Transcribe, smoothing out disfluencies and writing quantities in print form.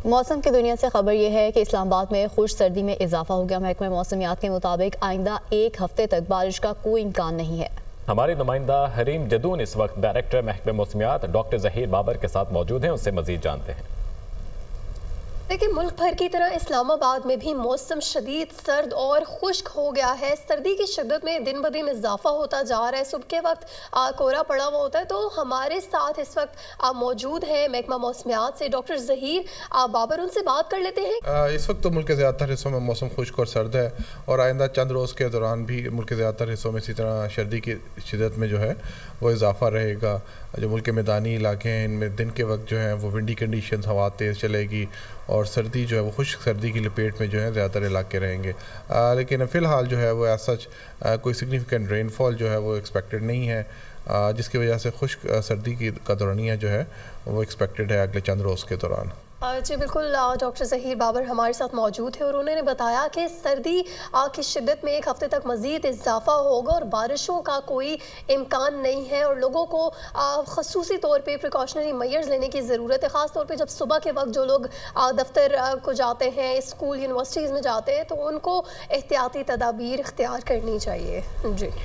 موسم کی دنیا سے خبر یہ ہے کہ اسلام آباد میں خشک سردی میں اضافہ ہو گیا۔ محکمہ موسمیات کے مطابق آئندہ ایک ہفتے تک بارش کا کوئی امکان نہیں ہے۔ ہماری نمائندہ حریم جدون اس وقت ڈائریکٹر محکمہ موسمیات ڈاکٹر ظہیر بابر کے ساتھ موجود ہیں، اس سے مزید جانتے ہیں۔ لیکن ملک بھر کی طرح اسلام آباد میں بھی موسم شدید سرد اور خشک ہو گیا ہے۔ سردی کی شدت میں دن بدن اضافہ ہوتا جا رہا ہے۔ صبح کے وقت کورا پڑا ہوا ہوتا ہے، تو ہمارے ساتھ اس وقت موجود ہیں محکمہ موسمیات سے ڈاکٹر ظہیر بابر، ان سے بات کر لیتے ہیں۔ اس وقت تو ملک کے زیادہ تر حصوں میں موسم خشک اور سرد ہے، اور آئندہ چند روز کے دوران بھی ملک کے زیادہ تر حصوں میں اسی طرح سردی کی شدت میں جو ہے وہ اضافہ رہے گا۔ جو ملک کے میدانی علاقے ہیں ان میں دن کے وقت جو ہیں وہ ونڈی کنڈیشنز، ہوا تیز چلے گی، اور سردی جو ہے وہ خشک سردی کی لپیٹ میں جو ہے زیادہ تر علاقے رہیں گے۔ لیکن فی الحال جو ہے وہ ایز سچ کوئی سگنیفیکنٹ رین فال جو ہے وہ ایکسپیکٹڈ نہیں ہے، جس کی وجہ سے خشک سردی کا دورانیہ جو ہے وہ ایکسپیکٹڈ ہے اگلے چند روز کے دوران۔ جی بالکل، ڈاکٹر ظہیر بابر ہمارے ساتھ موجود ہے، اور انہوں نے بتایا کہ سردی کی شدت میں ایک ہفتے تک مزید اضافہ ہوگا اور بارشوں کا کوئی امکان نہیں ہے، اور لوگوں کو خصوصی طور پہ پریکاشنری میئرز لینے کی ضرورت ہے، خاص طور پہ جب صبح کے وقت جو لوگ دفتر کو جاتے ہیں، اسکول یونیورسٹیز میں جاتے ہیں، تو ان کو احتیاطی تدابیر اختیار کرنی چاہیے۔ جی